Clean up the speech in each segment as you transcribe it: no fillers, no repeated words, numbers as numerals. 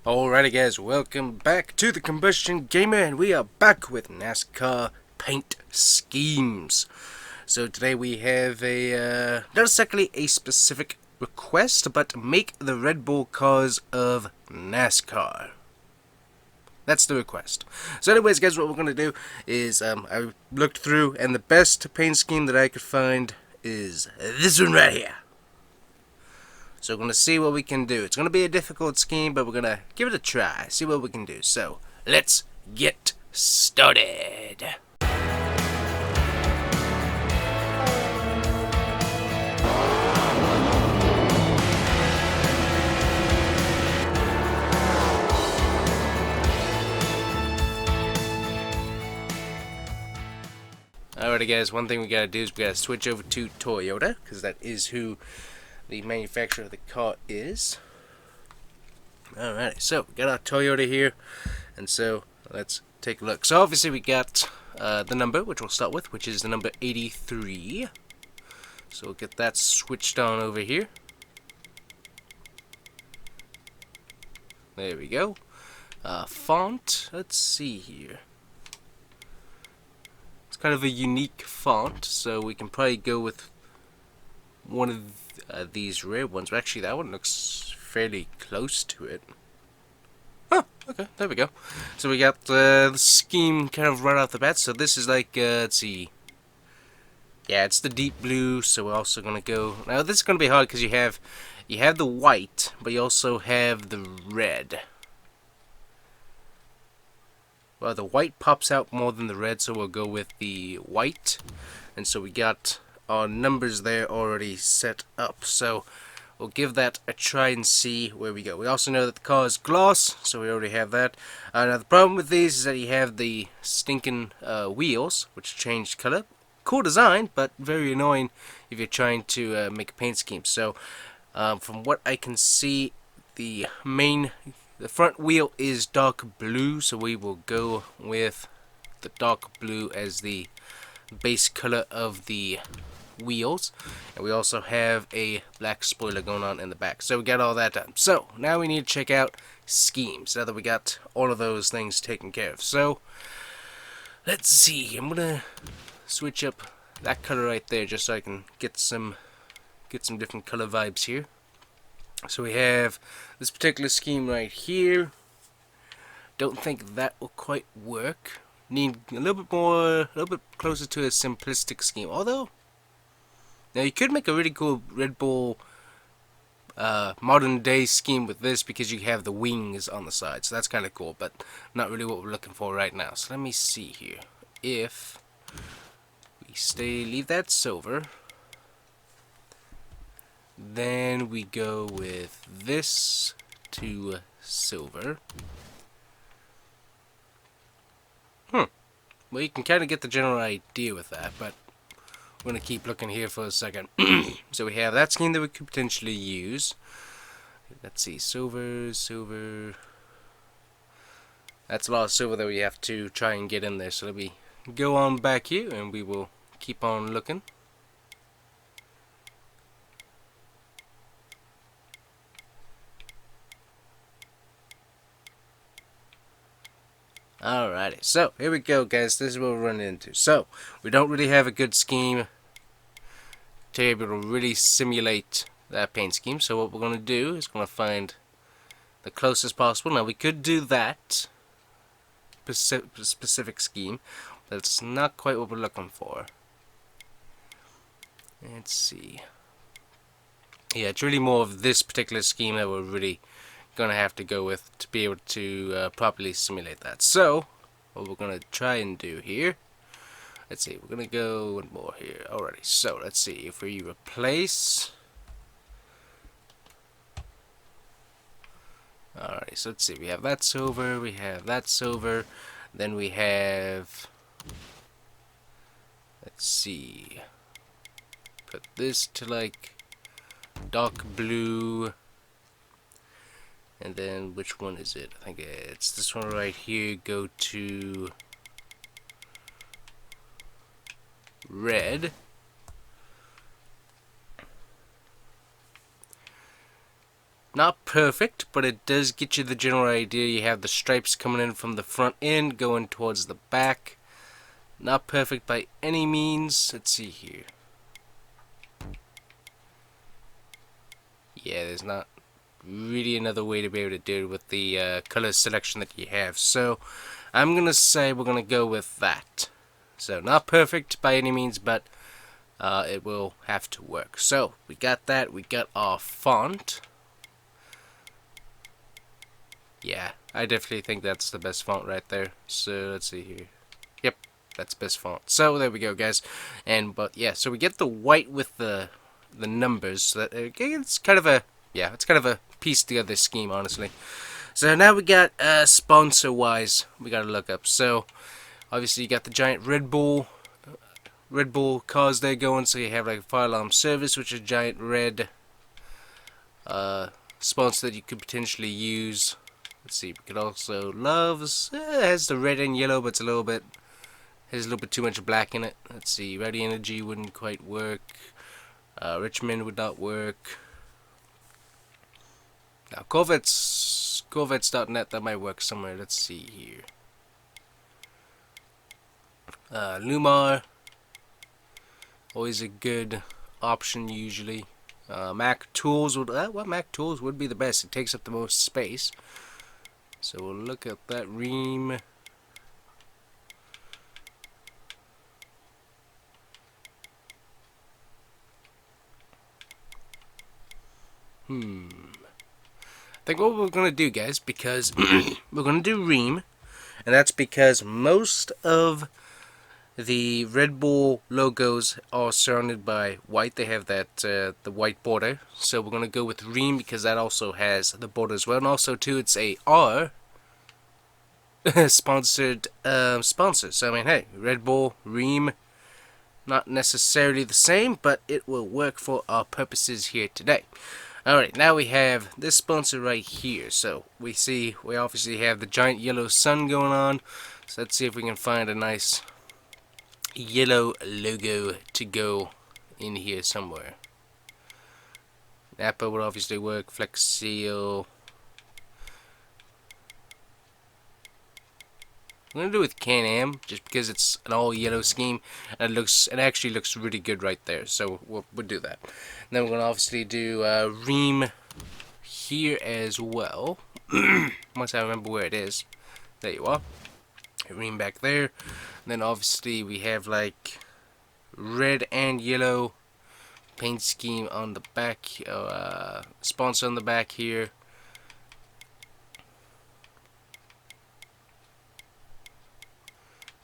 Alrighty guys, welcome back to the Combustion Gamer, and we are back with NASCAR paint schemes. So today we have not exactly a specific request, but make the Red Bull cars of NASCAR. That's the request. So anyways guys, what we're going to do is, I looked through, and the best paint scheme that I could find is this one right here. So we're going to see what we can do. It's going to be a difficult scheme, but we're going to give it a try, see what we can do. So, let's get started. Alrighty guys, one thing we got to do is we got to switch over to Toyota, because that is who the manufacturer of the car is. Alright, so we got our Toyota here, and so let's take a look. So obviously we got the number, which we'll start with, which is the number 83. So we'll get that switched on over here. There we go. Font, let's see here. It's kind of a unique font, so we can probably go with one of these rare ones. But actually, that one looks fairly close to it. Oh, okay, there we go. So we got the scheme kind of right off the bat. So this is like, let's see. Yeah, it's the deep blue. So we're also gonna go. Now this is gonna be hard because you have the white, but you also have the red. Well, the white pops out more than the red, so we'll go with the white. And so we got our numbers there already set up, so we'll give that a try and see where we go. We also know that the car is gloss, so we already have that. Now the problem with these is that you have the stinking wheels, which change color. Cool design, but very annoying if you're trying to make a paint scheme. So from what I can see, the front wheel is dark blue, so we will go with the dark blue as the base color of the wheels, and we also have a black spoiler going on in the back. So we got all that done. So now we need to check out schemes, now that we got all of those things taken care of. So let's see, I'm gonna switch up that color right there just so I can get some different color vibes here. So we have this particular scheme right here. Don't think that will quite work. Need a little bit closer to a simplistic scheme. Although, now you could make a really cool Red Bull modern day scheme with this, because you have the wings on the side. So that's kind of cool, but not really what we're looking for right now. So let me see here. If we leave that silver, then we go with this to silver. Well, you can kind of get the general idea with that, but we're going to keep looking here for a second. So we have that scheme that we could potentially use. Let's see, silver. That's a lot of silver that we have to try and get in there. So let me go on back here, and we will keep on looking. Alrighty, so here we go guys, this is what we're running into. So, we don't really have a good scheme to be able to really simulate that paint scheme. So what we're going to do is going to find the closest possible. Now we could do that specific scheme, but it's not quite what we're looking for. Let's see. Yeah, it's really more of this particular scheme that we're really gonna have to go with to be able to properly simulate that. So what we're gonna try and do here, let's see, we're gonna go one more here. Alrighty, so let's see if we replace. Alrighty, so let's see, we have that silver, then we have, let's see, put this to like dark blue. And then, which one is it? I think it's this one right here. Go to red. Not perfect, but it does get you the general idea. You have the stripes coming in from the front end, going towards the back. Not perfect by any means. Let's see here. Yeah, there's not really another way to be able to do it with the color selection that you have. So I'm going to say we're going to go with that. So not perfect by any means, but it will have to work. So we got that. We got our font. Yeah, I definitely think that's the best font right there. So let's see here. Yep, that's best font. So there we go, guys. But yeah, so we get the white with the numbers. So that it's kind of a piece together scheme, honestly. So now we got sponsor wise, we gotta look up. So obviously you got the giant Red Bull cars there going. So you have like a fire alarm service, which is a giant red sponsor that you could potentially use. Let's see, we could also Loves. It has the red and yellow, but it's a little bit too much black in it. Let's see, Ready Energy wouldn't quite work. Richmond would not work. Now Corvettes.net, that might work somewhere. Let's see here. Lumar, always a good option usually. Mac Tools would Mac Tools would be the best. It takes up the most space. So we'll look at that. Ream. I think what we're going to do, guys, because we're going to do Ream, and that's because most of the Red Bull logos are surrounded by white. They have that the white border. So we're going to go with Ream because that also has the border as well. And also, too, it's a R sponsored sponsor. So, I mean, hey, Red Bull, Ream, not necessarily the same, but it will work for our purposes here today. Alright, now we have this sponsor right here. So we obviously have the giant yellow sun going on. So let's see if we can find a nice yellow logo to go in here somewhere. Napa would obviously work. Flex Seal. I'm gonna do with Can-Am just because it's an all yellow scheme and it actually looks really good right there. So we'll do that. And then we're gonna obviously do Ream here as well. Once I remember where it is. There you are. Ream back there. And then obviously we have like red and yellow paint scheme on the back. Sponsor on the back here.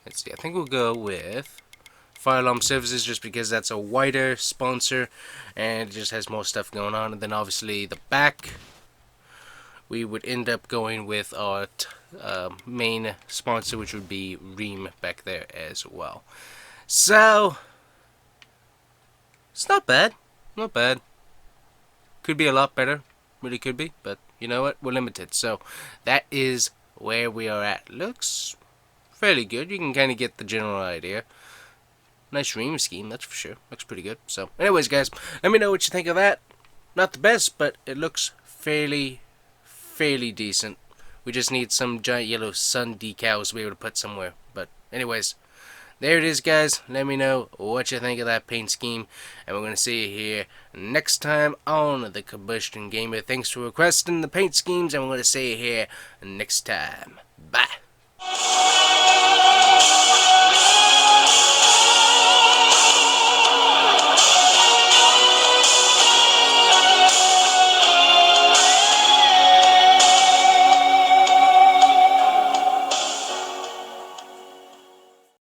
Let's see, I think we'll go with Fire Alarm Services just because that's a wider sponsor and it just has more stuff going on. And then obviously the back, we would end up going with our main sponsor, which would be Ream back there as well. So, it's not bad. Not bad. Could be a lot better. Really could be. But you know what? We're limited. So, that is where we are at. Looks fairly good. You can kind of get the general idea. Nice Ream scheme, that's for sure. Looks pretty good. So, anyways, guys, let me know what you think of that. Not the best, but it looks fairly decent. We just need some giant yellow sun decals to be able to put somewhere. But, anyways, there it is, guys. Let me know what you think of that paint scheme. And we're going to see you here next time on The Combustion Gamer. Thanks for requesting the paint schemes, and we're going to see you here next time. Bye.